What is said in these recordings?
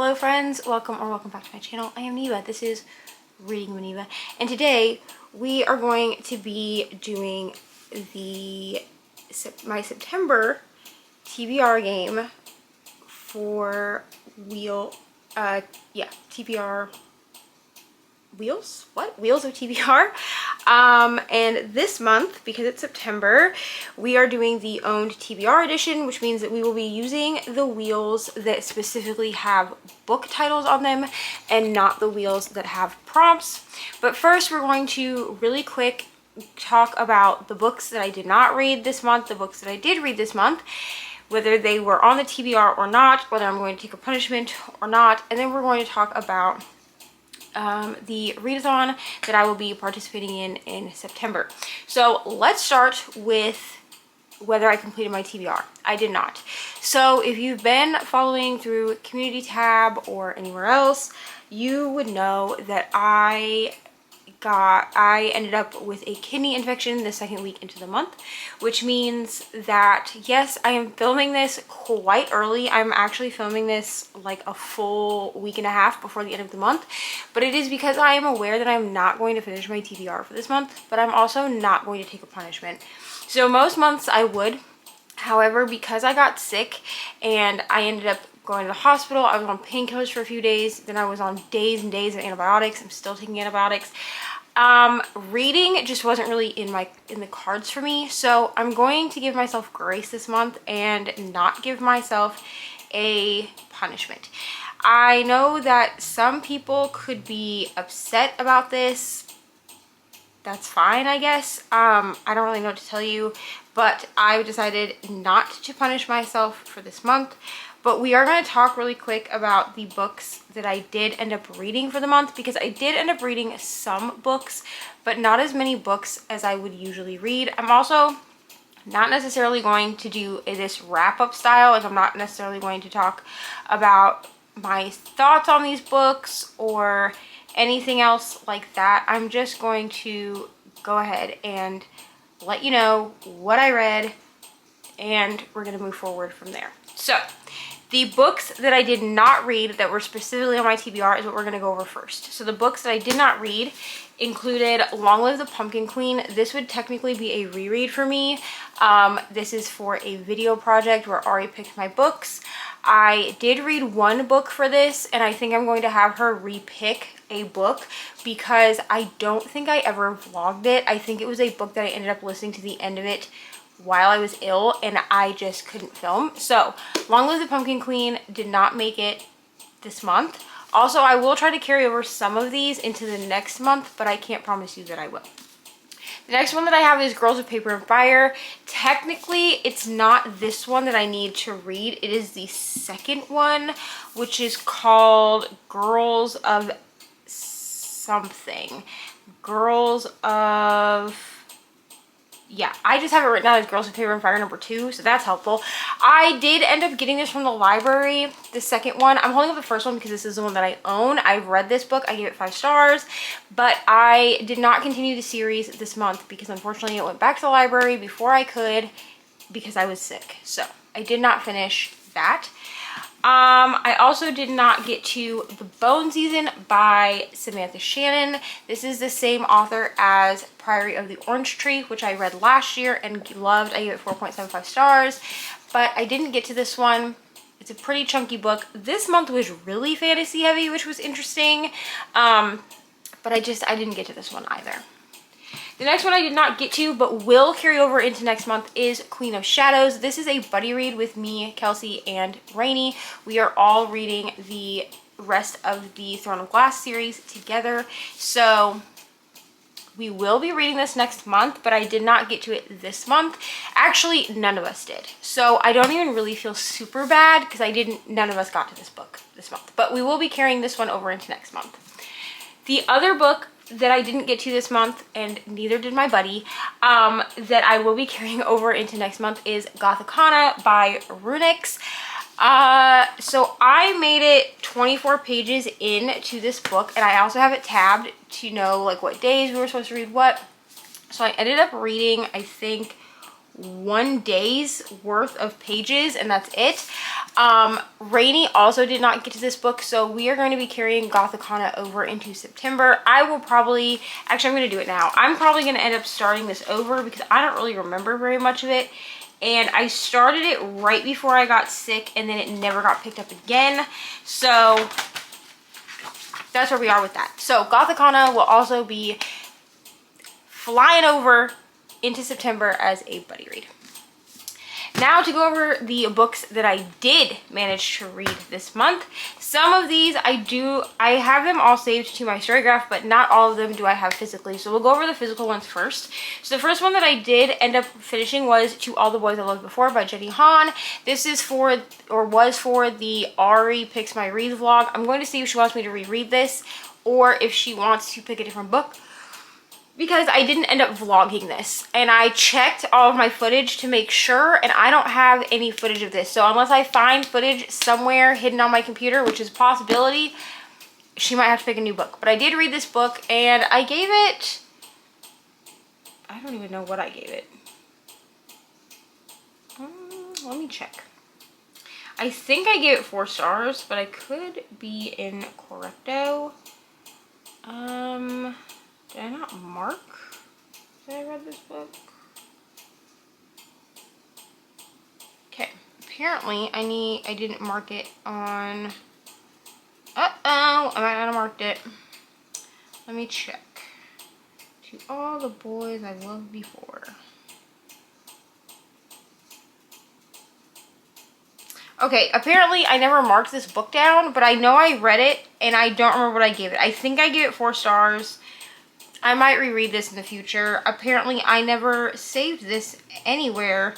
Hello friends, welcome back to my channel. I am Neva. This is Reading with Neva, and today we are going to be doing my September TBR game for TBR Wheels? What? Wheels of TBR. And this month, because it's September, we are doing the owned TBR edition, which means that we will be using the wheels that specifically have book titles on them and not the wheels that have prompts. But first, we're going to really quick talk about the books that I did not read this month, the books that I did read this month, whether they were on the TBR or not, whether I'm going to take a punishment or not, and then we're going to talk about the readathon that I will be participating in September. So let's start with whether I completed my TBR. I did not. So if you've been following through community tab or anywhere else, you would know that I ended up with a kidney infection the second week into the month, which means that yes, I am filming this quite early. I'm actually filming this like a full week and a half before the end of the month, but it is because I am aware that I'm not going to finish my TBR for this month, but I'm also not going to take a punishment. So most months I would. However, because I got sick and I ended up going to the hospital, I was on painkillers for a few days, then I was on days and days of antibiotics. I'm still taking antibiotics. Reading just wasn't really in the cards for me, so I'm going to give myself grace this month and not give myself a punishment. I know that some people could be upset about this. That's fine, I guess. I don't really know what to tell you, but I decided not to punish myself for this month. But we are going to talk really quick about the books that I did end up reading for the month, because I did end up reading some books, but not as many books as I would usually read. I'm also not necessarily going to do this wrap-up style. Like, I'm not necessarily going to talk about my thoughts on these books or anything else like that. I'm just going to go ahead and let you know what I read, and we're going to move forward from there. So the books that I did not read that were specifically on my TBR is what we're going to go over first. So the books that I did not read included Long Live the Pumpkin Queen. This would technically be a reread for me. This is for a video project where Ari picked my books. I did read one book for this, and I think I'm going to have her repick a book because I don't think I ever vlogged it. I think it was a book that I ended up listening to the end of it while I was ill and I just couldn't film. So Long Live the Pumpkin Queen did not make it this month. Also, I will try to carry over some of these into the next month, but I can't promise you that I will. The next one that I have is Girls of Paper and Fire. Technically, it's not this one that I need to read. It is the second one, which is called Girls of something. Yeah, I just have it written down as Girls of Paper and Fire #2, so that's helpful. I did end up getting this from the library, the second one. I'm holding up the first one because this is the one that I own. I've read this book. I gave it 5 stars, but I did not continue the series this month because unfortunately it went back to the library before I could because I was sick. So I did not finish that. I also did not get to The Bone Season by Samantha Shannon. This is the same author as Priory of the Orange Tree, which I read last year and loved. I gave it 4.75 stars, but I didn't get to this one. It's a pretty chunky book. This month was really fantasy heavy, which was interesting, but I didn't get to this one either. The next one I did not get to, but will carry over into next month, is Queen of Shadows. This is a buddy read with me, Kelsey, and Rainey. We are all reading the rest of the Throne of Glass series together. So we will be reading this next month, but I did not get to it this month. Actually, none of us did. So I don't even really feel super bad because none of us got to this book this month. But we will be carrying this one over into next month. The other book that I didn't get to this month, and neither did my buddy, that I will be carrying over into next month is Gothicana by Runix. So I made it 24 pages into this book, and I also have it tabbed to know like what days we were supposed to read what. So I ended up reading, I think, 1 day's worth of pages, and that's it. Rainy also did not get to this book, so we are going to be carrying Gothicana over into September. I will probably, actually I'm going to do it now. I'm probably going to end up starting this over because I don't really remember very much of it. And I started it right before I got sick, and then it never got picked up again. So that's where we are with that. So Gothicana will also be flying over into September as a buddy read. Now to go over the books that I did manage to read this month. Some of these I have them all saved to my Storygraph, but not all of them do I have physically. So we'll go over the physical ones first. So the first one that I did end up finishing was To All the Boys I Loved Before by Jenny Han. This is for, or was for, the Ari Picks My Reads vlog. I'm going to see if she wants me to reread this or if she wants to pick a different book, because I didn't end up vlogging this, and I checked all of my footage to make sure, and I don't have any footage of this. So unless I find footage somewhere hidden on my computer, which is a possibility, she might have to pick a new book. But I did read this book, and I gave it, I don't even know what I gave it. Let me check. I think I gave it 4 stars, but I could be incorrecto. Did I not mark that I read this book? Okay, apparently I didn't mark it on, I might not have marked it. Let me check. To All the Boys I Loved Before. Okay, apparently I never marked this book down, but I know I read it and I don't remember what I gave it. I think I gave it 4 stars. I might reread this in the future. Apparently, I never saved this anywhere.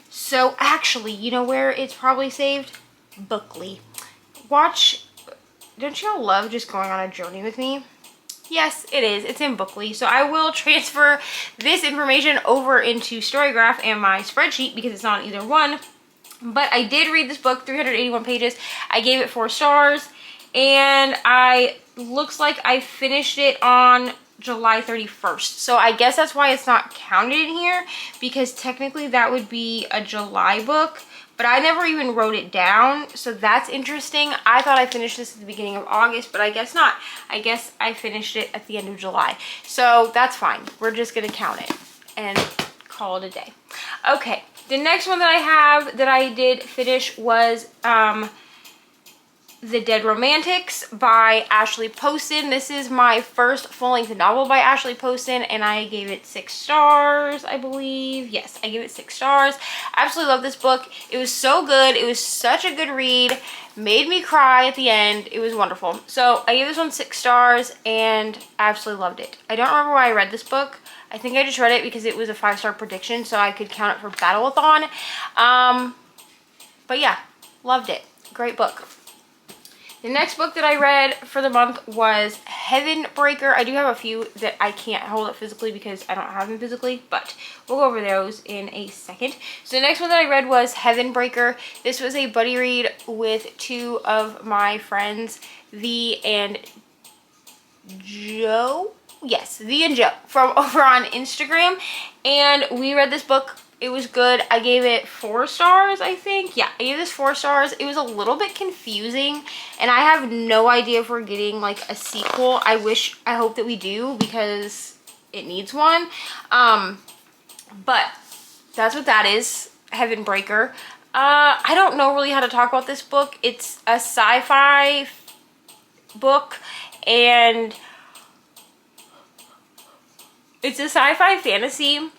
So, actually, you know where it's probably saved? Bookly. Watch. Don't y'all love just going on a journey with me? Yes, it is. It's in Bookly. So, I will transfer this information over into Storygraph and my spreadsheet because it's not either one. But I did read this book, 381 pages. I gave it 4 stars. And looks like I finished it on July 31st. So I guess that's why it's not counted in here, because technically that would be a July book, but I never even wrote it down. So that's interesting. I thought I finished this at the beginning of August, but I guess not. I guess I finished it at the end of July. So that's fine. We're just going to count it and call it a day. Okay. The next one that I have that I did finish was The Dead Romantics by Ashley Poston. This is my first full-length novel by Ashley Poston, and I gave it 6 stars, I believe. Yes, I gave it 6 stars. Absolutely love this book. It was so good. It was such a good read. Made me cry at the end. It was wonderful. So I gave this one 6 stars, and I absolutely loved it. I don't remember why I read this book. I think I just read it because it was a 5-star prediction, so I could count it for Battleathon. But yeah, loved it. Great book. The next book that I read for the month was Heaven Breaker. I do have a few that I can't hold up physically because I don't have them physically, but we'll go over those in a second. So the next one that I read was Heaven Breaker. This was a buddy read with 2 of my friends, V and Joe. Yes, V and Joe from over on Instagram. And we read this book. It was good. I gave it 4 stars, I think. Yeah, I gave this 4 stars. It was a little bit confusing, and I have no idea if we're getting like a sequel. I hope that we do because it needs one. But that's what that is, Heaven Breaker. I don't know really how to talk about this book. It's a sci-fi book, and it's a sci-fi fantasy.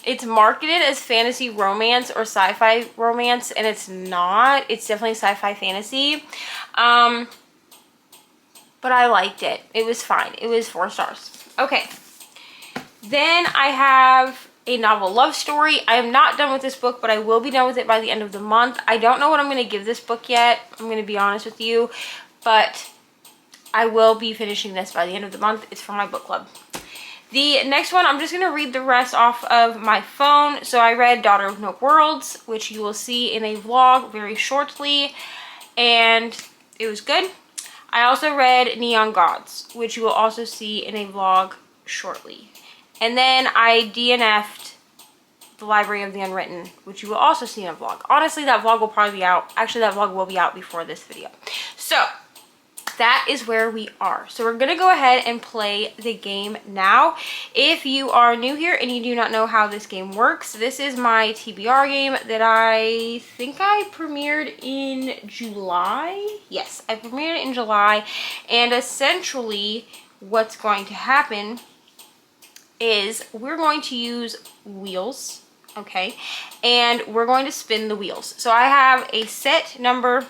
It's marketed as fantasy romance or sci-fi romance, and it's not. It's definitely sci-fi fantasy. But I liked it. It was fine. It was 4 stars. Okay. Then I have a novel love story. I am not done with this book, but I will be done with it by the end of the month. I don't know what I'm going to give this book yet. I'm going to be honest with you, but I will be finishing this by the end of the month. It's for my book club. The next one, I'm just going to read the rest off of my phone. So I read Daughter of No Worlds, which you will see in a vlog very shortly, and it was good. I also read Neon Gods, which you will also see in a vlog shortly. And then I DNF'd the Library of the Unwritten, which you will also see in a vlog. Honestly, that vlog will probably be out. Actually, that vlog will be out before this video. So that is where we are. So we're gonna go ahead and play the game now. If you are new here and you do not know how this game works, this is my TBR game that I think I premiered in July. Yes, I premiered it in July. And essentially what's going to happen is we're going to use wheels, okay, and we're going to spin the wheels. So I have a set number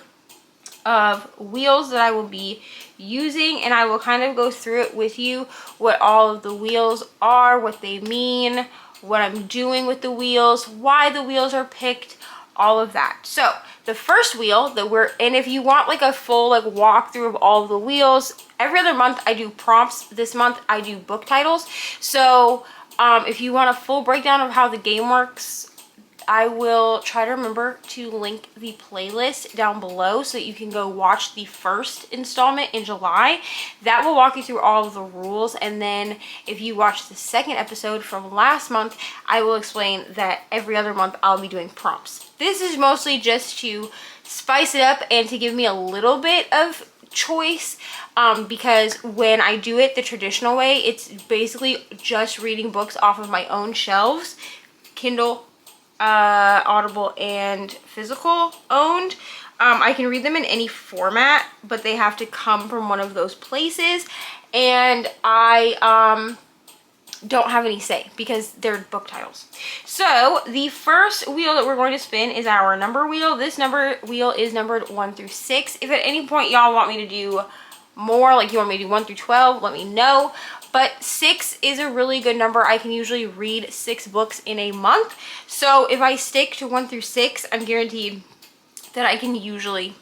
of wheels that I will be using, and I will kind of go through it with you, what all of the wheels are, what they mean, what I'm doing with the wheels, why the wheels are picked, all of that. So the first wheel that and if you want like a full like walkthrough of all of the wheels, every other month I do prompts. This month I do book titles. So if you want a full breakdown of how the game works, I will try to remember to link the playlist down below so that you can go watch the first installment in July. That will walk you through all of the rules, and then if you watch the second episode from last month, I will explain that every other month I'll be doing prompts. This is mostly just to spice it up and to give me a little bit of choice, because when I do it the traditional way, it's basically just reading books off of my own shelves, Kindle, Audible, and physical owned. I can read them in any format, but they have to come from one of those places, and I don't have any say because they're book titles. So the first wheel that we're going to spin is our number wheel. This number wheel is numbered 1 through 6. If at any point y'all want me to do more, like you want me to do 1 through 12, let me know. But 6 is a really good number. I can usually read 6 books in a month. So if I stick to 1 through 6, I'm guaranteed that I can usually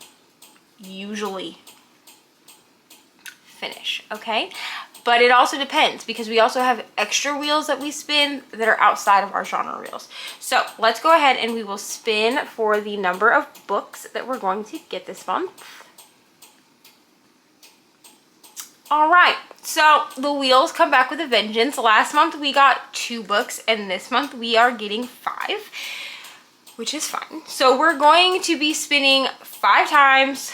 finish, okay? But it also depends because we also have extra wheels that we spin that are outside of our genre wheels. So let's go ahead and we will spin for the number of books that we're going to get this month. All right, so the wheels come back with a vengeance. Last month we got 2 books, and this month we are getting 5, which is fine. So we're going to be spinning 5 times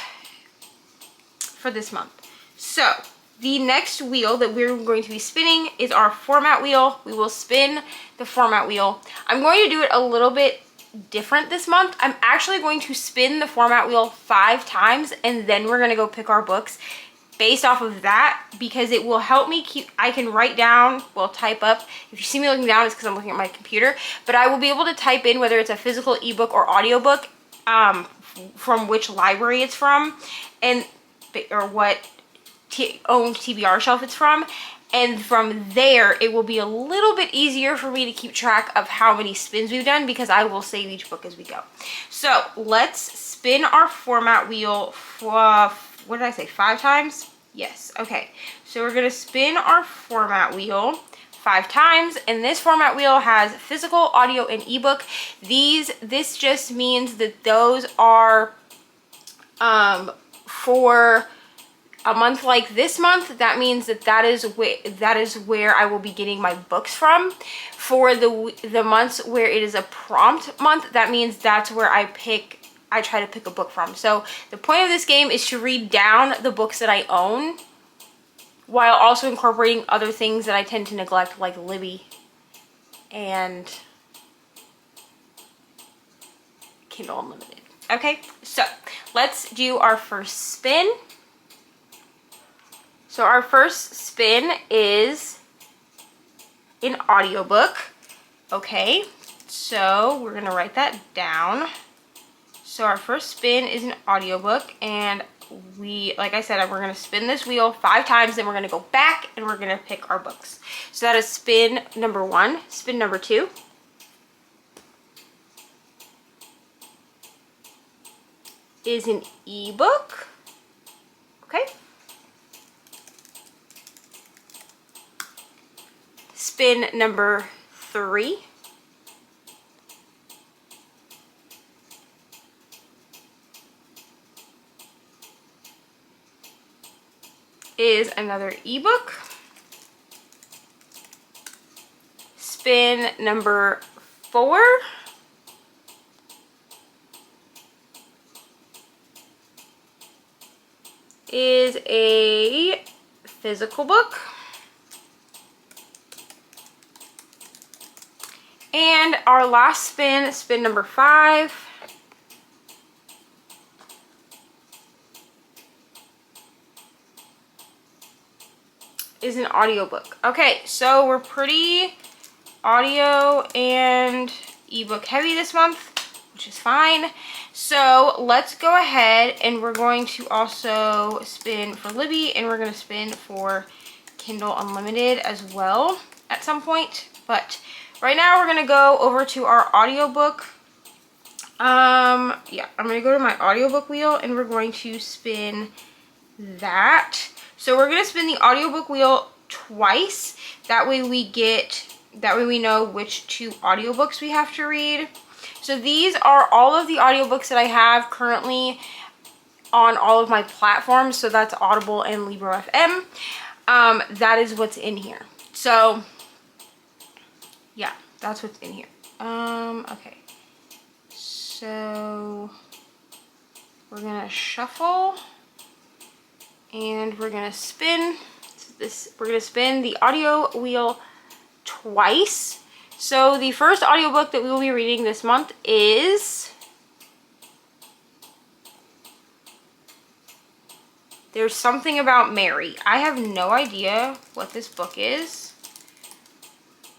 for this month. So the next wheel that we're going to be spinning is our format wheel. We will spin the format wheel. I'm going to do it a little bit different this month. I'm actually going to spin the format wheel 5 times, and then we're going to go pick our books based off of that, because it will help me I can write down, well, type up. If you see me looking down, it's because I'm looking at my computer, but I will be able to type in whether it's a physical ebook or audiobook, from which library it's from, and or what owned TBR shelf it's from, and from there it will be a little bit easier for me to keep track of how many spins we've done, because I will save each book as we go. So let's spin our format wheel for, what did I say, 5 times? Yes, okay. So we're gonna spin our format wheel 5 times, and this format wheel has physical, audio, and ebook. This just means that those are for a month like this month. That means that is where I will be getting my books from. For the months where it is a prompt month, that means that's where I try to pick a book from. So the point of this game is to read down the books that I own while also incorporating other things that I tend to neglect, like Libby and Kindle Unlimited. Okay, so let's do our first spin. So our first spin is an audiobook. Okay, so we're gonna write that down. So our first spin is an audiobook, and like I said, we're gonna spin this wheel 5 times, then we're gonna go back and we're gonna pick our books. So that is spin number 1. Spin number 2. Is an ebook. Okay. Spin number 3. Is another ebook. Spin number 4 is a physical book. And our last spin, spin number 5, is an audiobook. Okay, so we're pretty audio and ebook heavy this month, which is fine. So let's go ahead and we're going to also spin for Libby, and we're going to spin for Kindle Unlimited as well at some point. But right now we're going to go over to our audiobook. Yeah, I'm going to go to my audiobook wheel and we're going to spin that. So we're going to spin the audiobook wheel twice. That way we know which 2 audiobooks we have to read. So these are all of the audiobooks that I have currently on all of my platforms. So that's Audible and Libro FM. That is what's in here. So yeah, that's what's in here. Okay. So we're gonna shuffle and we're gonna spin we're gonna spin the audio wheel twice. So the first audiobook that we will be reading this month is There's Something About Mary. I have no idea what this book is.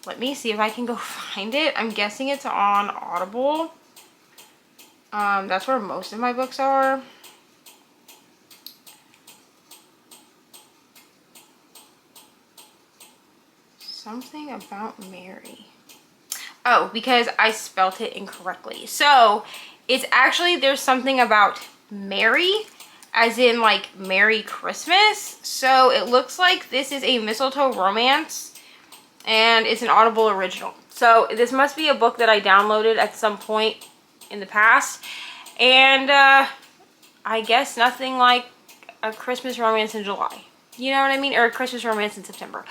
Let me see if I can go find it. I'm guessing it's on Audible. That's where most of my books are. Something About Mary. Oh, because I spelt it incorrectly. So it's actually There's Something About Mary, as in like Merry Christmas. So it looks like this is a mistletoe romance and it's an Audible original. So this must be a book that I downloaded at some point in the past. And I guess nothing like a Christmas romance in July. You know what I mean? Or a Christmas romance in September.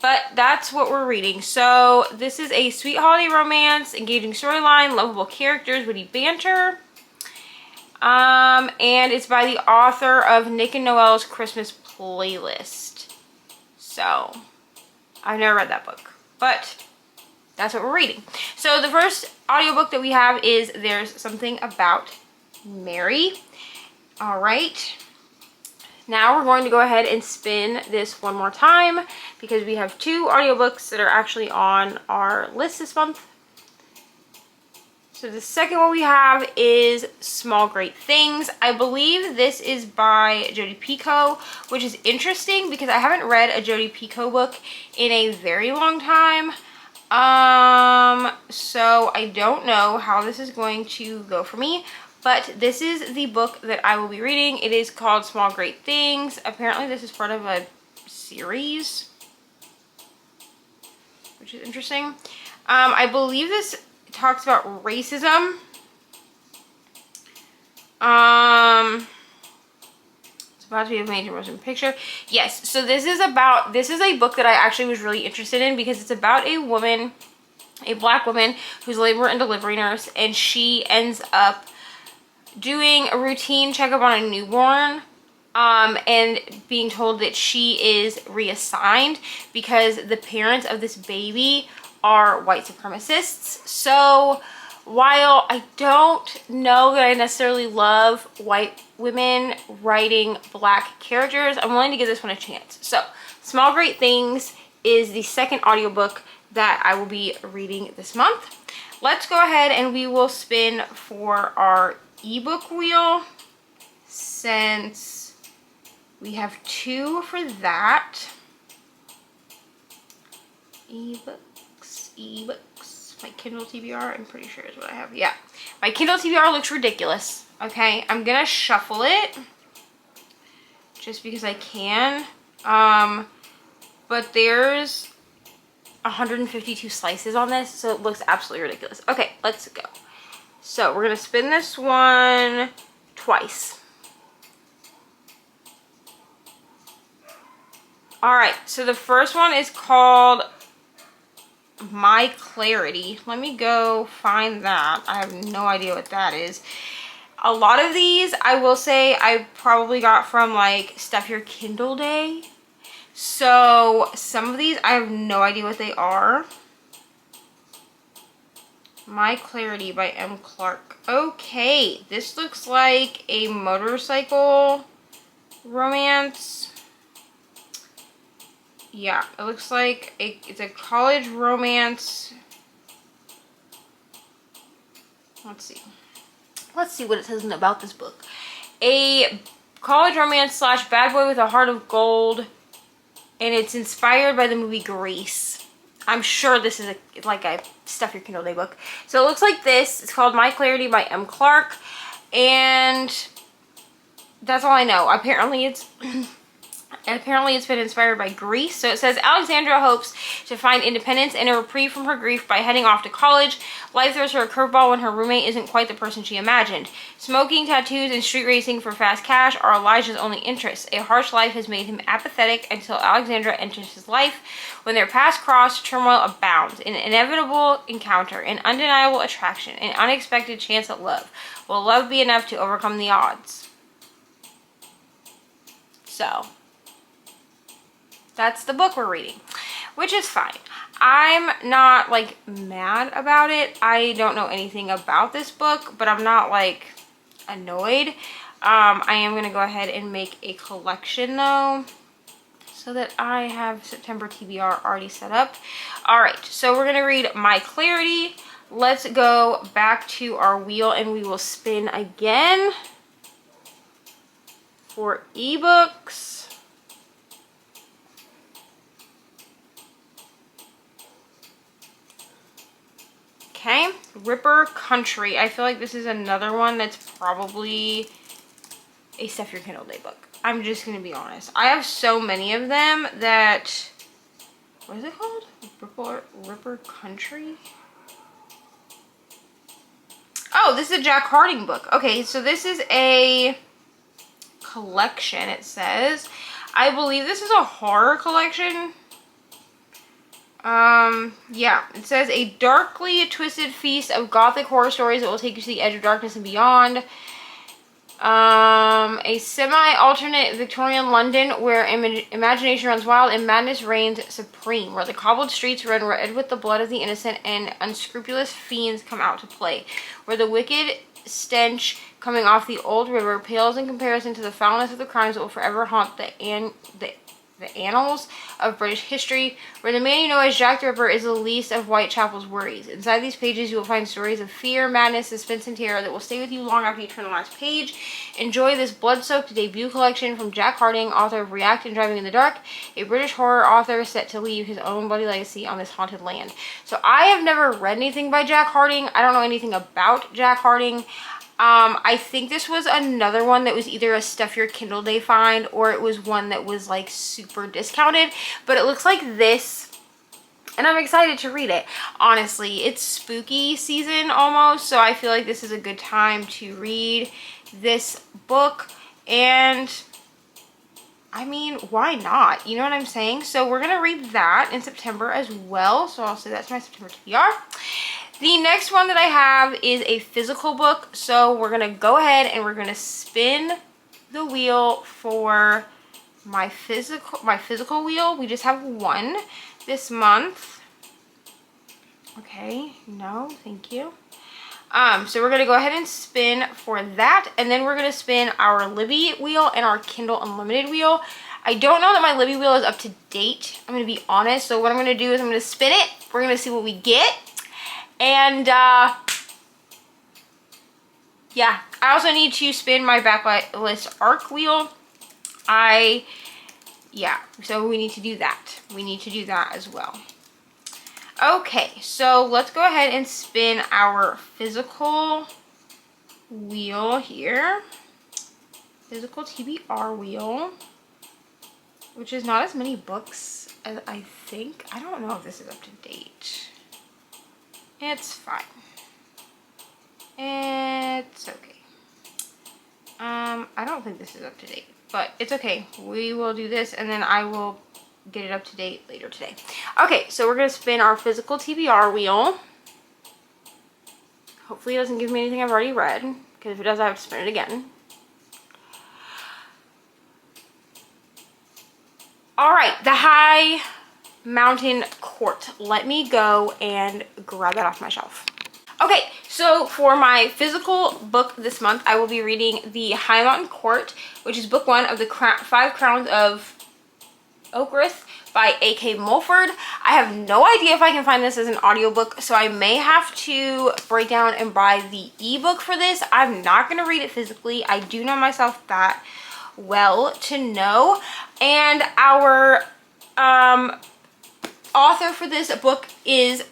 But that's what we're reading. So this is a sweet holiday romance, engaging storyline, lovable characters, witty banter. And it's by the author of Nick and Noelle's Christmas Playlist. So I've never read that book, but that's what we're reading. So the first audiobook that we have is There's Something About Mary. All right. Now we're going to go ahead and spin this one more time because we have 2 audiobooks that are actually on our list this month. So the second one we have is Small Great Things. I believe this is by Jodi Picoult, which is interesting because I haven't read a Jodi Picoult book in a very long time. So I don't know how this is going to go for me. But this is the book that I will be reading. It is called Small Great Things. Apparently this is part of a series, which is interesting. I believe this talks about racism. It's about to be a major motion picture. Yes, so this is a book that I actually was really interested in because it's about a woman, a black woman who's a labor and delivery nurse, and she ends up doing a routine checkup on a newborn and being told that she is reassigned because the parents of this baby are white supremacists. So while I don't know that I necessarily love white women writing black characters, I'm willing to give this one a chance. So Small Great Things is the second audiobook that I will be reading this month. Let's go ahead and we will spin for our ebook wheel since we have 2 for that. Ebooks. My Kindle TBR, I'm pretty sure is what I have. Yeah, my Kindle TBR looks ridiculous. Okay, I'm gonna shuffle it just because I can. But there's 152 slices on this, so it looks absolutely ridiculous. Okay, let's go. So we're gonna spin this one twice. All right, so the first one is called My Clarity. Let me go find that. I have no idea what that is. A lot of these, I will say, I probably got from like Stuff Your Kindle Day. So some of these, I have no idea what they are. My Clarity by M. Clark. Okay, this looks like a motorcycle romance. Yeah, it looks like it's a college romance. Let's see. Let's see what it says about this book. A college romance slash bad boy with a heart of gold. And it's inspired by the movie Grease. I'm sure this is like a Stuff Your Kindle Day book. So it looks like this. It's called My Clarity by M. Clark. And that's all I know. Apparently it's been inspired by Grease. So it says, Alexandra hopes to find independence and a reprieve from her grief by heading off to college. Life throws her a curveball when her roommate isn't quite the person she imagined. Smoking, tattoos, and street racing for fast cash are Elijah's only interests. A harsh life has made him apathetic until Alexandra enters his life. When their paths cross, turmoil abounds. An inevitable encounter, an undeniable attraction, an unexpected chance at love. Will love be enough to overcome the odds? So that's the book we're reading, which is fine. I'm not like mad about it. I don't know anything about this book, but I'm not like annoyed. I am going to go ahead and make a collection though, so that I have September TBR already set up. All right, so we're going to read My Clarity. Let's go back to our wheel and we will spin again for ebooks. Okay, Ripper Country. I feel like this is another one that's probably a Stuff Your Kindle Day book. I'm just going to be honest. I have so many of them that... What is it called? Ripper Country? Oh, this is a Jack Harding book. Okay, so this is a collection, it says. I believe this is a horror collection. Yeah, it says a darkly twisted feast of gothic horror stories that will take you to the edge of darkness and beyond. A semi-alternate Victorian London where imagination runs wild and madness reigns supreme, where the cobbled streets run red with the blood of the innocent and unscrupulous fiends come out to play, where the wicked stench coming off the old river pales in comparison to the foulness of the crimes that will forever haunt the annals of British history, where the man you know as Jack the Ripper is the least of Whitechapel's worries. Inside these pages you will find stories of fear, madness, suspense, and terror that will stay with you long after you turn the last page. Enjoy this blood-soaked debut collection from Jack Harding, author of React and Driving in the Dark, a British horror author set to leave his own bloody legacy on this haunted land. So I have never read anything by Jack Harding. I don't know anything about Jack Harding. I think this was another one that was either a Stuff Your Kindle Day find or it was one that was like super discounted, but it looks like this and I'm excited to read it. Honestly, it's spooky season almost, so I feel like this is a good time to read this book, and I mean, why not? You know what I'm saying? So we're gonna read that in September as well, so I'll say that's my September TBR. The next one that I have is a physical book, so we're going to go ahead and we're going to spin the wheel for my physical wheel. We just have one this month. Okay, no, thank you. So we're going to go ahead and spin for that, and then we're going to spin our Libby wheel and our Kindle Unlimited wheel. I don't know that my Libby wheel is up to date, I'm going to be honest, so what I'm going to do is I'm going to spin it. We're going to see what we get. And, yeah, I also need to spin my backlist arc wheel. Yeah, so we need to do that. We need to do that as well. Okay, so let's go ahead and spin our physical wheel here. Physical TBR wheel, which is not as many books as I think. I don't know if this is up to date. It's fine. It's okay. I don't think this is up to date, but it's okay. We will do this and then I will get it up to date later today. Okay, so we're gonna spin our physical TBR wheel. Hopefully it doesn't give me anything I've already read, because if it does, I have to spin it again. All right, the High Mountain Court. Let me go and grab that off my shelf. Okay, so for my physical book this month, I will be reading The High Mountain Court, which is book 1 of the 5 Crowns of Oakrith by A.K. Mulford. I have no idea if I can find this as an audiobook, so I may have to break down and buy the ebook for this. I'm not going to read it physically. I do know myself that well to know. And our author for this book is,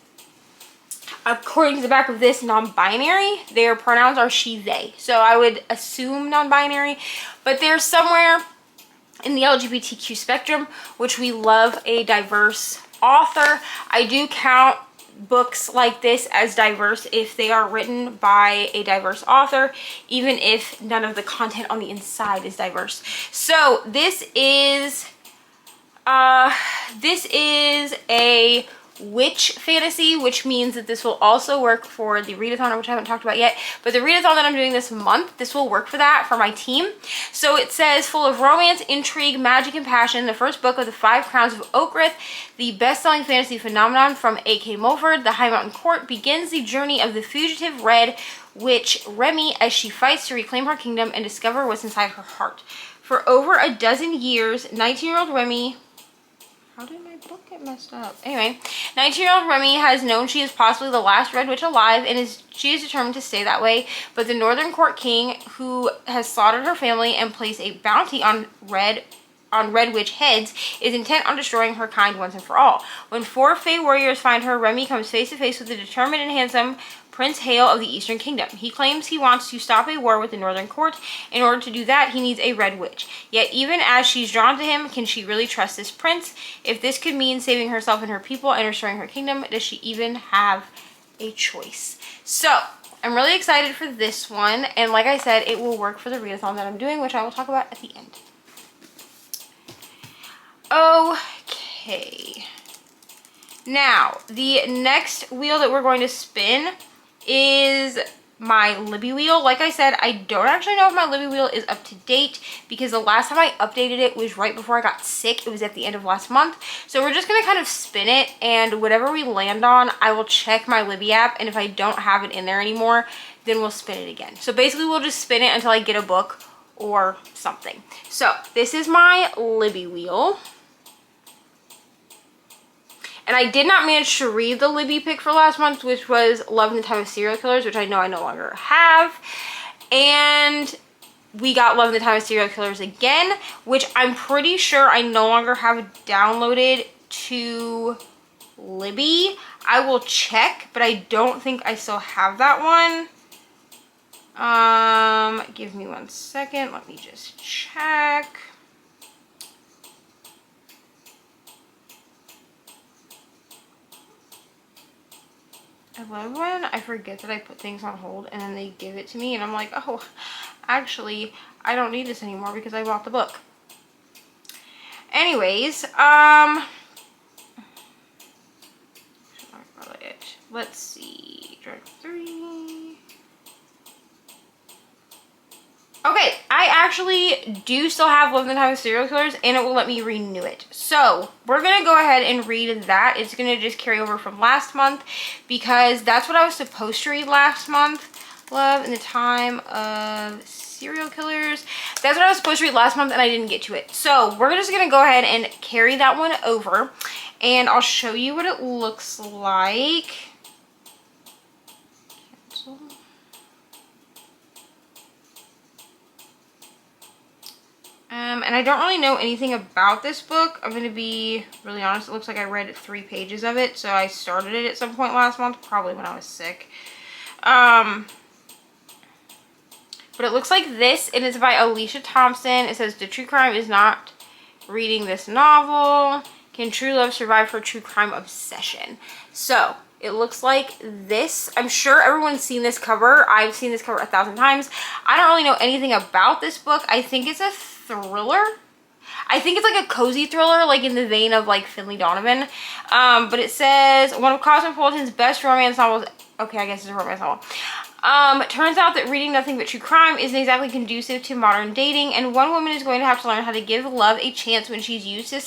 according to the back of this, non-binary. Their pronouns are she, they. So I would assume non-binary, but they're somewhere in the LGBTQ spectrum, which we love a diverse author. I do count books like this as diverse if they are written by a diverse author, even if none of the content on the inside is diverse. So this is a witch fantasy, which means that this will also work for the readathon, which I haven't talked about yet, but the readathon that I'm doing this month, this will work for that, for my team. So it says, full of romance, intrigue, magic, and passion, the first book of the 5 Crowns of Oakrith, the best-selling fantasy phenomenon from A.K. Mulford, The High Mountain Court, begins the journey of the fugitive red witch Remy as she fights to reclaim her kingdom and discover what's inside her heart. For over a dozen years, 19-year-old Remy... How did my book get messed up? Anyway, 19-year-old Remy has known she is possibly the last red witch alive, and she is determined to stay that way. But the Northern Court King, who has slaughtered her family and placed a bounty on red witch heads, is intent on destroying her kind once and for all. When 4 Fae warriors find her, Remy comes face to face with the determined and handsome Prince Hale of the Eastern Kingdom. He claims he wants to stop a war with the Northern Court. In order to do that, he needs a red witch. Yet even as she's drawn to him, can she really trust this prince? If this could mean saving herself and her people and restoring her kingdom, does she even have a choice? So I'm really excited for this one, and like I said, it will work for the readathon that I'm doing, which I will talk about at the end. Okay. Now, the next wheel that we're going to spin is my Libby wheel. Like I said, I don't actually know if my Libby wheel is up to date because the last time I updated it was right before I got sick. It was at the end of last month. So we're just going to kind of spin it, and whatever we land on, I will check my Libby app, and if I don't have it in there anymore, then we'll spin it again. So basically we'll just spin it until I get a book or something. So this is my Libby wheel. And I did not manage to read the Libby pick for last month, which was Love in the Time of Serial Killers, which I know I no longer have. And we got Love in the Time of Serial Killers again, which I'm pretty sure I no longer have downloaded to Libby. I will check, but I don't think I still have that one. Give me 1 second. Let me just check. I love when I forget that I put things on hold and then they give it to me and I'm like, oh, actually, I don't need this anymore because I bought the book. Anyways, let's see, Drug 3. Okay, I actually do still have Love in the Time of Serial Killers, and it will let me renew it. So we're going to go ahead and read that. It's going to just carry over from last month because that's what I was supposed to read last month. Love in the Time of Serial Killers. That's what I was supposed to read last month, and I didn't get to it. So we're just going to go ahead and carry that one over, and I'll show you what it looks like. Cancel. And I don't really know anything about this book. I'm going to be really honest. It looks like I read 3 pages of it. So I started it at some point last month, probably when I was sick. But it looks like this, and it's by Alicia Thompson. It says, the true crime is not reading this novel. Can true love survive her true crime obsession? So it looks like this. I'm sure everyone's seen this cover. I've seen this cover 1,000 times. I don't really know anything about this book. I think it's a thriller. I think it's like a cozy thriller, like in the vein of like Finley Donovan. But it says, one of Cosmopolitan's best romance novels. Okay, I guess it's a romance novel. Turns out that reading nothing but true crime isn't exactly conducive to modern dating, and one woman is going to have to learn how to give love a chance when she's used to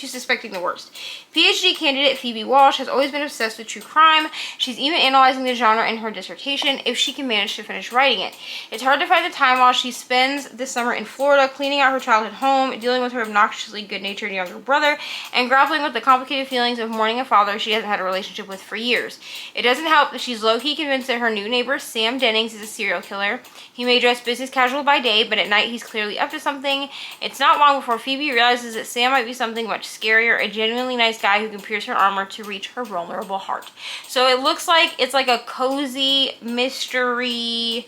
suspecting the worst. PhD candidate Phoebe Walsh has always been obsessed with true crime. She's even analyzing the genre in her dissertation if she can manage to finish writing it. It's hard to find the time while she spends this summer in Florida cleaning out her childhood home, dealing with her obnoxiously good-natured younger brother, and grappling with the complicated feelings of mourning a father she hasn't had a relationship with for years. It doesn't help that she's low-key convinced that her new neighbor, Sam Dennings, is a serial killer. He may dress business casual by day, but at night he's clearly up to something. It's not long before Phoebe realizes that Sam might be something much scarier, a genuinely nice guy who can pierce her armor to reach her vulnerable heart. So it looks like it's like a cozy mystery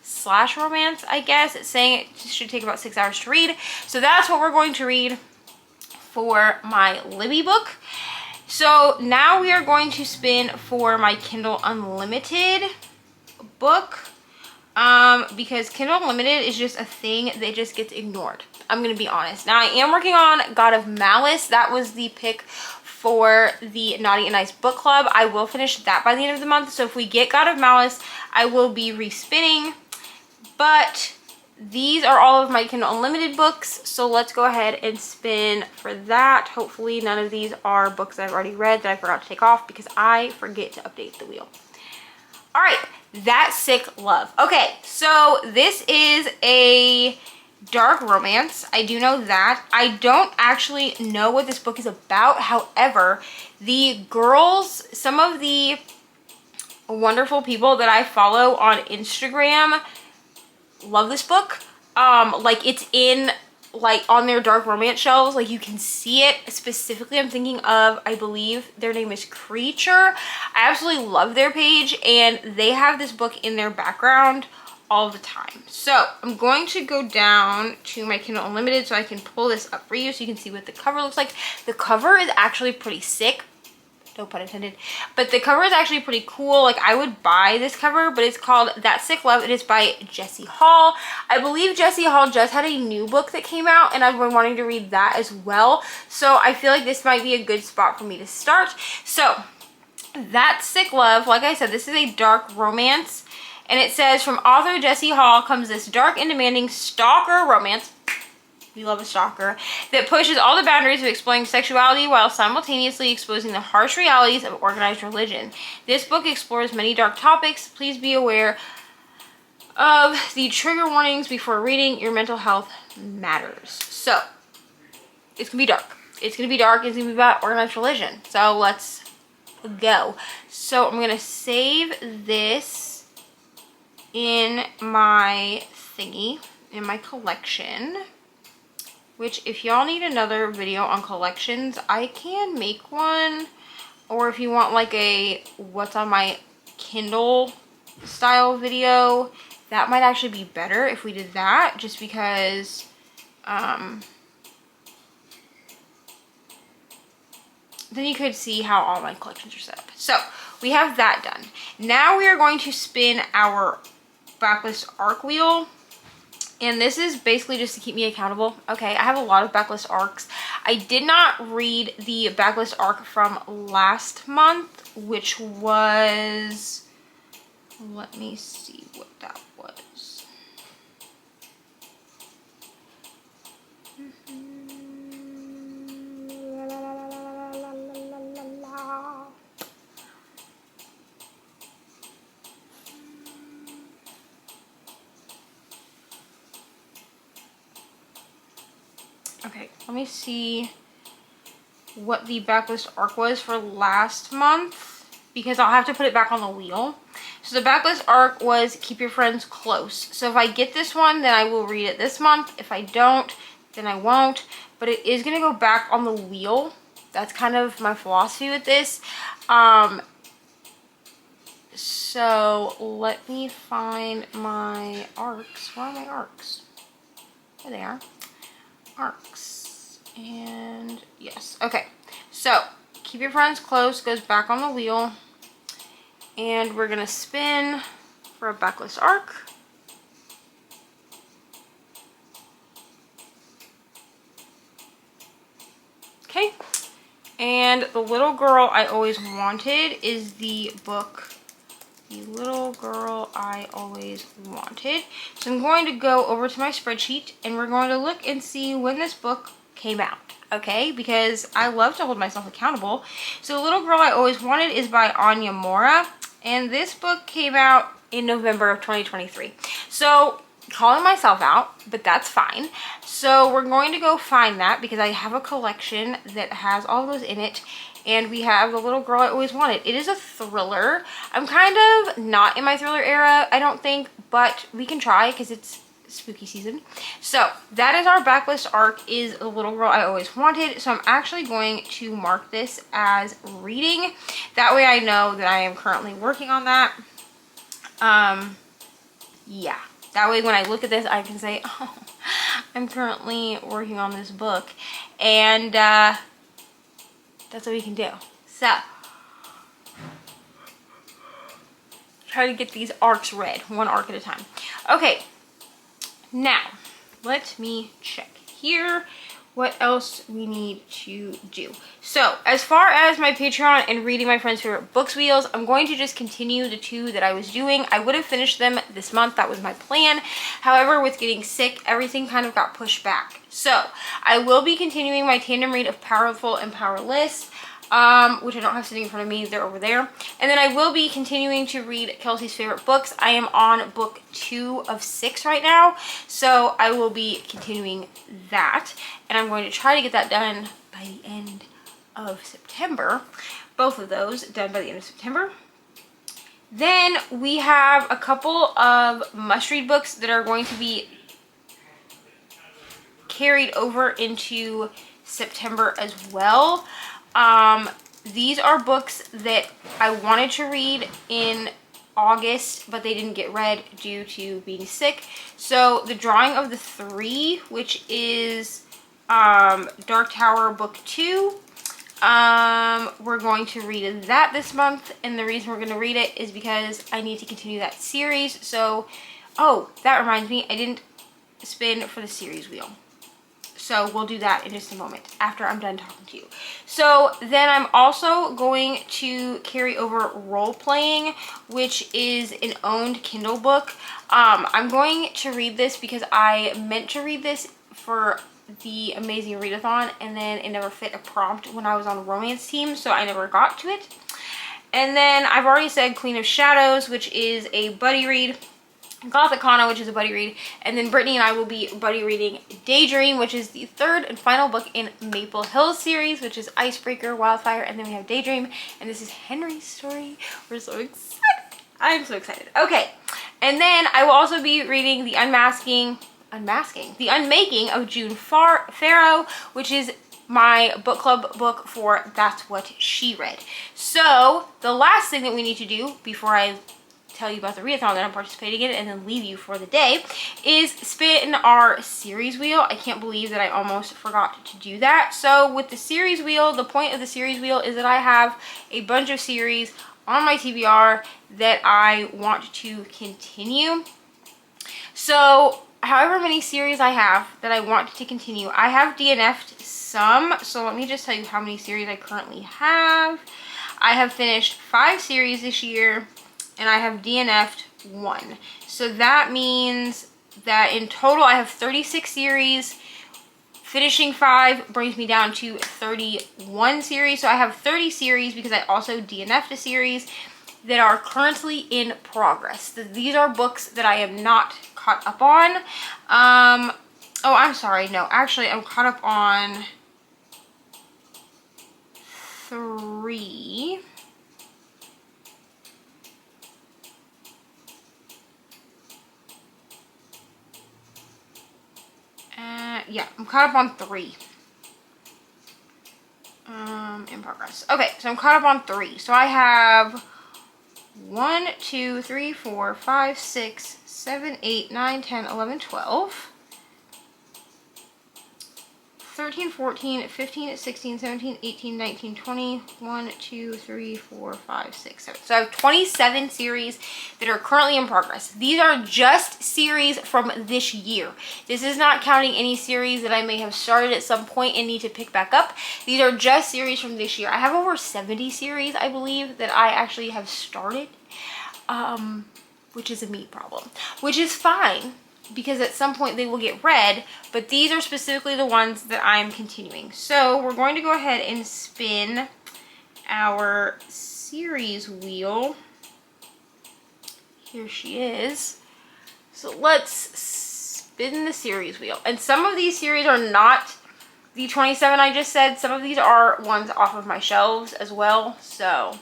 slash romance, I guess. It's saying it should take about 6 hours to read. So that's what we're going to read for my Libby book. So now we are going to spin for my Kindle Unlimited book. Because Kindle Unlimited is just a thing that just gets ignored. I'm gonna be honest. Now I am working on God of Malice. That was the pick for the Naughty and Nice book club. I will finish that by the end of the month. So if we get God of Malice, I will be respinning. But these are all of my Kindle Unlimited books. So let's go ahead and spin for that. Hopefully none of these are books that I've already read that I forgot to take off because I forget to update the wheel. All right, That Sick Love. Okay, so this is a dark romance. I do know that. I don't actually know what this book is about. However, the girls, some of the wonderful people that I follow on Instagram love this book. Like it's in like on their dark romance shelves, like you can see it. Specifically, I'm thinking of, I believe their name is Creature. I absolutely love their page and they have this book in their background all the time. So I'm going to go down to my Kindle Unlimited so I can pull this up for you so you can see what the cover looks like. The cover is actually pretty sick. No pun intended. But the cover is actually pretty cool. Like I would buy this cover, but it's called That Sick Love. It is by Jessie Hall. I believe Jessie Hall just had a new book that came out and I've been wanting to read that as well. So I feel like this might be a good spot for me to start. So That Sick Love, like I said, this is a dark romance. And it says, from author Jessie Hall comes this dark and demanding stalker romance. We love a stalker that pushes all the boundaries of exploring sexuality while simultaneously exposing the harsh realities of organized religion. This book explores many dark topics. Please be aware of the trigger warnings before reading. Your mental health matters. So it's gonna be dark. It's gonna be dark. It's gonna be about organized religion. So let's go. So I'm gonna save this in my thingy, in my collection. Which, if y'all need another video on collections, I can make one. Or if you want like a what's on my Kindle style video, that might actually be better if we did that. Just because, then you could see how all my collections are set up. So, we have that done. Now we are going to spin our backlist arc wheel. And this is basically just to keep me accountable. Okay, I have a lot of backlist arcs. I did not read the backlist arc from last month, which was, let me see what that was. Okay, let me see what the backlist arc was for last month, because I'll have to put it back on the wheel. So the backlist arc was Keep Your Friends Close. So if I get this one, then I will read it this month. If I don't, then I won't. But it is going to go back on the wheel. That's kind of my philosophy with this. So let me find my arcs. Where are my arcs? There they are. Arcs. And yes. Okay. So Keep Your Friends Close goes back on the wheel. And we're going to spin for a backlist arc. And The Little Girl I Always Wanted is the book, The Little Girl I Always Wanted. So I'm going to go over to my spreadsheet and we're going to look and see when this book came out, okay? Because I love to hold myself accountable. So The Little Girl I Always Wanted is by Anya Mora, and this book came out in November of 2023. So calling myself out, but that's fine. So we're going to go find that because I have a collection that has all those in it. And we have The Little Girl I Always Wanted. It is a thriller. I'm kind of not in my thriller era, I don't think, but we can try because it's spooky season. So that is our backlist arc, is The Little Girl I Always Wanted. So I'm actually going to mark this as reading. That way I know that I am currently working on that. Yeah. That way when I look at this, I can say, oh, I'm currently working on this book. And that's what we can do. So, try to get these arcs read, one arc at a time. Okay, now, let me check here what else we need to do. So, as far as my Patreon and reading my friend's favorite books wheels, I'm going to just continue the 2 that I was doing. I would have finished them this month. That was my plan. However, with getting sick, everything kind of got pushed back. So, I will be continuing my tandem read of Powerful and Powerless, which I don't have sitting in front of me. They're over there. And then I will be continuing to read Kelsey's favorite books. I am on book 2 of 6 right now. So I will be continuing that. And I'm going to try to get that done by the end of September. Both of those done by the end of September. Then we have a couple of must-read books that are going to be carried over into September as well. These are books that I wanted to read in August, but they didn't get read due to being sick. So The Drawing of the Three, which is Dark Tower book 2, we're going to read that this month, and the reason we're going to read it is because I need to continue that series. So, oh, that reminds me, I didn't spin for the series wheel. So we'll do that in just a moment after I'm done talking to you. So then I'm also going to carry over Role Playing, which is an owned Kindle book. I'm going to read this because I meant to read this for the Amazing Readathon, and then it never fit a prompt when I was on romance team, so I never got to it. And then I've already said Queen of Shadows, which is a buddy read. Gothicana, which is a buddy read, and then Brittany and I will be buddy reading Daydream, which is the 3rd and final book in Maple Hills series, which is Icebreaker, Wildfire, and then we have Daydream, and this is Henry's story. We're so excited. I'm so excited. Okay, and then I will also be reading The Unmaking of June Farrow, which is my book club book for That's What She Read. So the last thing that we need to do before I tell you about the readathon that I'm participating in and then leave you for the day is spin our series wheel. I can't believe that I almost forgot to do that. So with the series wheel, the point of the series wheel is that I have a bunch of series on my TBR that I want to continue. So however many series I have that I want to continue, I have DNF'd some. So let me just tell you how many series I currently have. I have finished 5 series this year, and I have DNF'd 1. So that means that in total I have 36 series. Finishing 5 brings me down to 31 series. So I have 30 series because I also DNF'd a series that are currently in progress. These are books that I am not caught up on. Oh, I'm sorry. No, actually I'm caught up on 3. Yeah, I'm caught up on 3. In progress. Okay, so I'm caught up on 3. So I have 1, 2, 3, 4, 5, 6, 7, 8, 9, 10, 11, 12. 13, 14, 15, 16, 17, 18, 19, 20, 1, 2, 3, 4, 5, 6, 7. So I have 27 series that are currently in progress. These are just series from this year. This is not counting any series that I may have started at some point and need to pick back up. These are just series from this year. I have over 70 series, I believe, that I actually have started, which is a me problem, which is fine, because at some point they will get read, but these are specifically the ones that I'm continuing. So we're going to go ahead and spin our series wheel. Here she is. So let's spin the series wheel. And some of these series are not the 27 I just said. Some of these are ones off of my shelves as well. So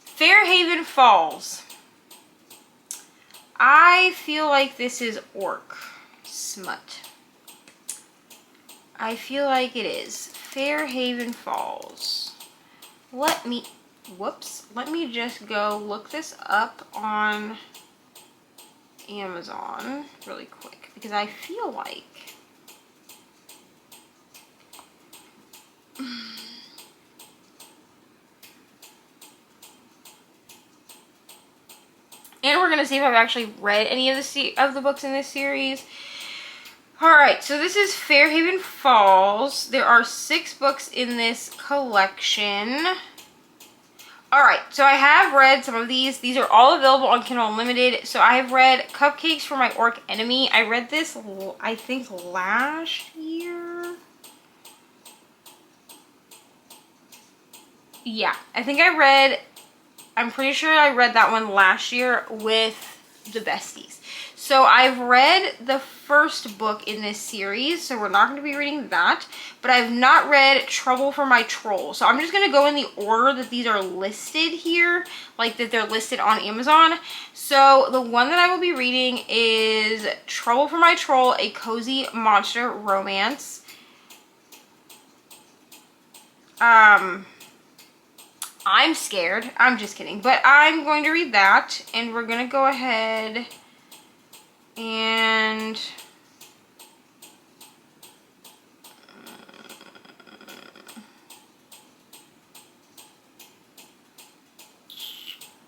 Fairhaven Falls. I feel like this is orc smut. I feel like it is. Fairhaven Falls. Let me just go look this up on Amazon really quick, because I feel like and we're going to see if I've actually read any of the books in this series. Alright, so this is Fairhaven Falls. There are 6 books in this collection. Alright, so I have read some of these. These are all available on Kindle Unlimited. So I have read Cupcakes for My Orc Enemy. I read this, I think, last year. Yeah, I'm pretty sure I read that one last year with the besties. So I've read the first book in this series, so we're not going to be reading that. But I've not read Trouble for My Troll. So I'm just going to go in the order that these are listed here, like that they're listed on Amazon. So the one that I will be reading is Trouble for My Troll, a cozy monster romance. I'm scared. I'm just kidding. But I'm going to read that, and we're going to go ahead and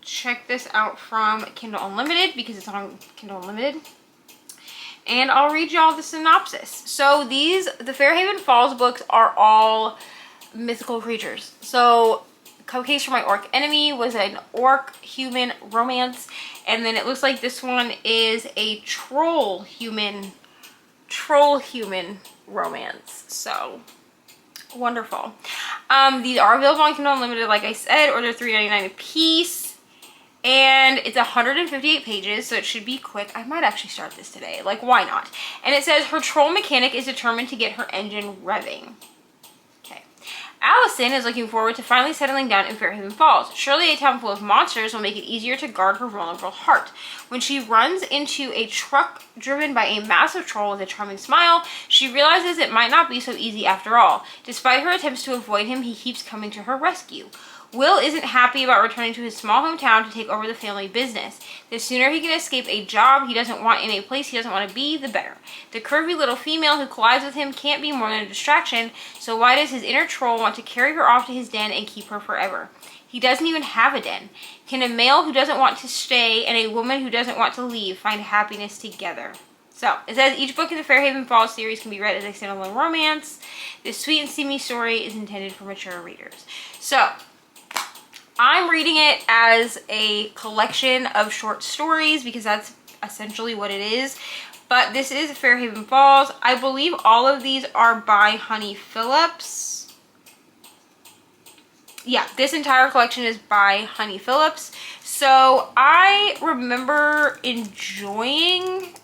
check this out from Kindle Unlimited, because it's on Kindle Unlimited. And I'll read y'all the synopsis. So the Fairhaven Falls books are all mythical creatures. So Cupcakes for My Orc Enemy was an orc-human romance. And then it looks like this one is a troll-human romance. So, wonderful. These are available on Kindle Unlimited, like I said, or they're $3.99 a piece. And it's 158 pages, so it should be quick. I might actually start this today. Like, why not? And it says, her troll mechanic is determined to get her engine revving. Allison is looking forward to finally settling down in Fairhaven Falls. Surely a town full of monsters will make it easier to guard her vulnerable heart. When she runs into a truck driven by a massive troll with a charming smile, she realizes it might not be so easy after all. Despite her attempts to avoid him, he keeps coming to her rescue. Will isn't happy about returning to his small hometown to take over the family business. The sooner he can escape a job he doesn't want in a place he doesn't want to be, the better. The curvy little female who collides with him can't be more than a distraction, so why does his inner troll want to carry her off to his den and keep her forever? He doesn't even have a den. Can a male who doesn't want to stay and a woman who doesn't want to leave find happiness together? So, it says each book in the Fairhaven Falls series can be read as a standalone romance. This sweet and steamy story is intended for mature readers. So, I'm reading it as a collection of short stories because that's essentially what it is. But this is Fairhaven Falls. I believe all of these are by Honey Phillips. Yeah, this entire collection is by Honey Phillips. So I remember enjoying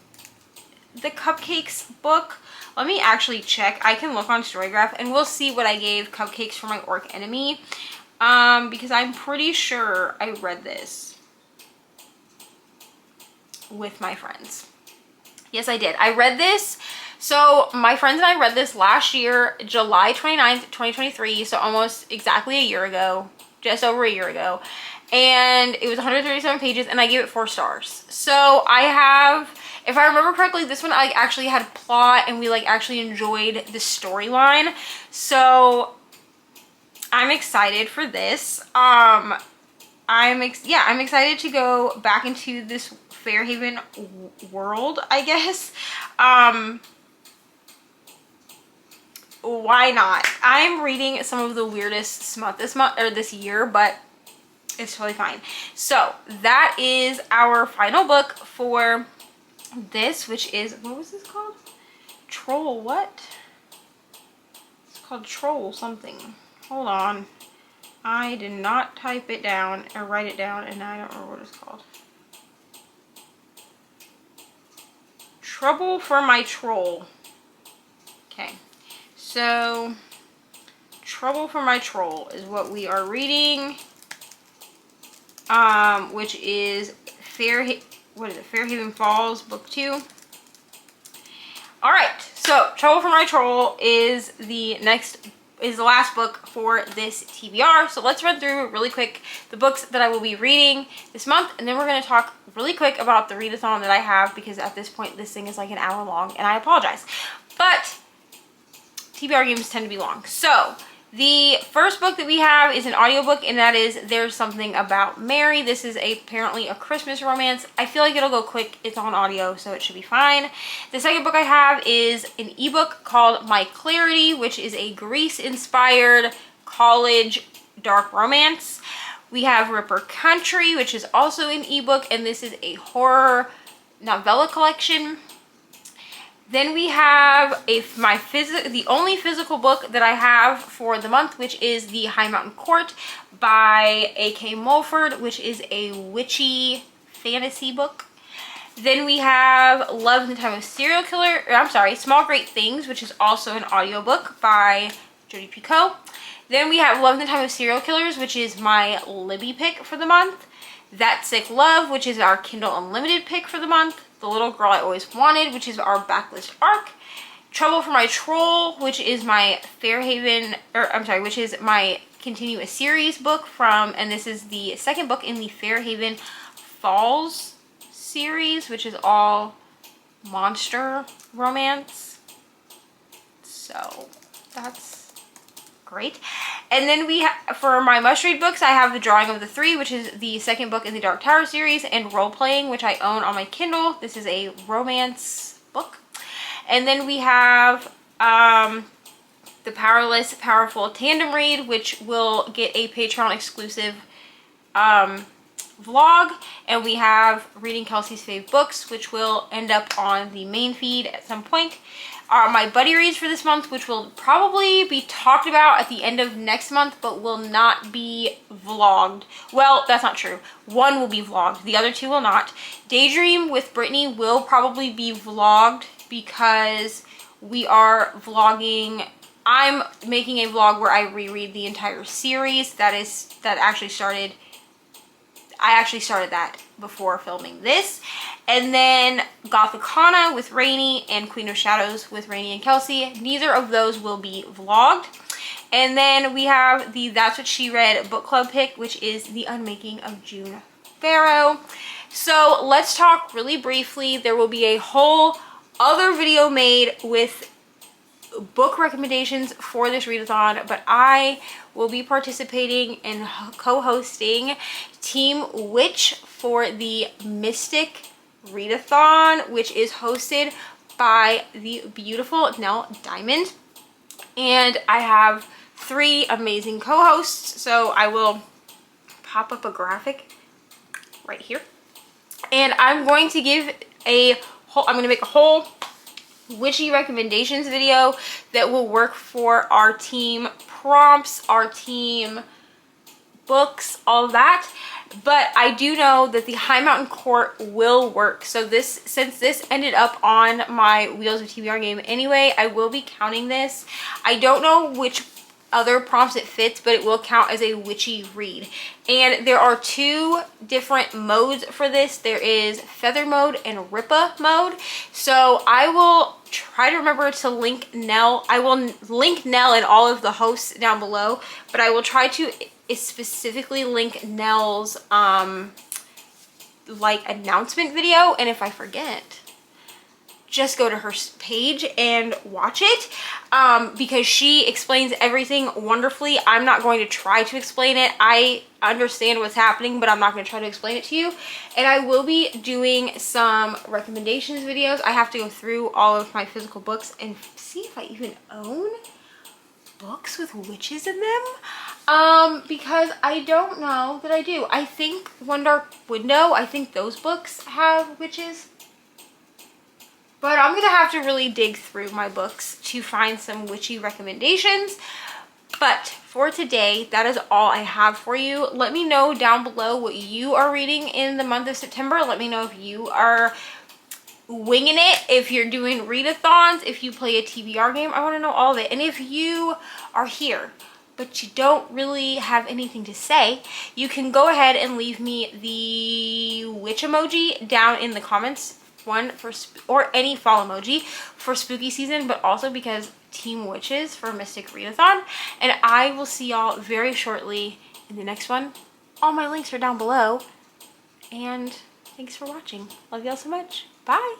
the Cupcakes book. Let me actually check. I can look on Storygraph and we'll see what I gave Cupcakes for My Orc Enemy. Because I'm pretty sure I read this with my friends. Yes, I did. I read this. So my friends and I read this last year, July 29th, 2023. So almost exactly a year ago, just over a year ago. And it was 137 pages and I gave it 4 stars. So I have If I remember correctly, this one I actually had plot and we like actually enjoyed the storyline. So I'm excited for this. I'm excited to go back into this Fairhaven world, I guess. Why not? I'm reading some of the weirdest smut this year, but it's totally fine. So that is our final book for this, which is, what was this called? Troll what? It's called Troll something. Hold on. I did not type it down or write it down, and I don't remember what it's called. Trouble for My Troll. Okay. So, Trouble for My Troll is what we are reading, which is Fairhaven Falls, book 2. All right, so Trouble for My Troll is the last book for this TBR. So let's run through really quick the books that I will be reading this month, and then we're going to talk really quick about the readathon that I have, because at this point this thing is like an hour long, and I apologize. But TBR games tend to be long. So the first book that we have is an audiobook, and that is There's Something About Mary. This is apparently a Christmas romance. I feel like it'll go quick. It's on audio, so it should be fine. The second book I have is an ebook called My Clarity, which is a Grease-inspired college dark romance. We have Ripper Country, which is also an ebook, and this is a horror novella collection. Then we have the only physical book that I have for the month, which is The High Mountain Court by A.K. Mulford, which is a witchy fantasy book. Then we have Love in the Time of Small Great Things, which is also an audiobook by Jodi Picoult. Then we have Love in the Time of Serial Killers, which is my Libby pick for the month. That Sick Love, which is our Kindle Unlimited pick for the month. The Little Girl I Always Wanted, which is our backlist arc. Trouble for My Troll, which is my which is my continuous series book and this is the second book in the Fairhaven Falls series, which is all monster romance. So that's great. And then for my must-read books, I have The Drawing of the Three, which is the second book in the Dark Tower series, and Role Playing, which I own on my Kindle. This is a romance book. And then we have The Powerless, Powerful Tandem Read, which will get a Patreon exclusive vlog. And we have Reading Kelsey's Fave Books, which will end up on the main feed at some point. My buddy reads for this month, which will probably be talked about at the end of next month, but will not be vlogged. Well, that's not true. One will be vlogged. The other two will not. Daydream with Brittany will probably be vlogged because we are vlogging. I'm making a vlog where I reread the entire series. I actually started that before filming this. And then Gothicana with Rainy and Queen of Shadows with Rainy and Kelsey. Neither of those will be vlogged. And then we have the That's What She Read book club pick, which is The Unmaking of June Farrow. So let's talk really briefly. There will be a whole other video made with book recommendations for this readathon, but I will be participating and co-hosting Team Witch for the Mystic Readathon, which is hosted by the beautiful Nell Diamond. And I have 3 amazing co-hosts, so I will pop up a graphic right here. And I'm going to make a whole witchy recommendations video that will work for our team prompts, our team books, all that. But I do know that the High Mountain Court will work. So since this ended up on my Wheels of TBR game anyway, I will be counting this. I don't know which other prompts it fits, but it will count as a witchy read. And there are 2 different modes for this. There is Feather mode and Rippa mode. So I will try to remember to link Nell. I will link Nell and all of the hosts down below, but I will try to specifically link Nell's like announcement video. And if I forget, just go to her page and watch it, because she explains everything wonderfully. I'm not going to try to explain it. I understand what's happening, but I'm not going to try to explain it to you. And I will be doing some recommendations videos. I have to go through all of my physical books and see if I even own books with witches in them, because I don't know that I do. I think One Dark Window, I think those books have witches, but I'm gonna have to really dig through my books to find some witchy recommendations. But for today, that is all I have for you. Let me know down below what you are reading in the month of September. Let me know if you are winging it, if you're doing readathons, if you play a TBR game. I want to know all of it. And if you are here but you don't really have anything to say, you can go ahead and leave me the witch emoji down in the comments, one for or any fall emoji for spooky season, but also because Team Witches for Mystic Readathon. And I will see y'all very shortly in the next one. All my links are down below, and thanks for watching. Love y'all so much. Bye.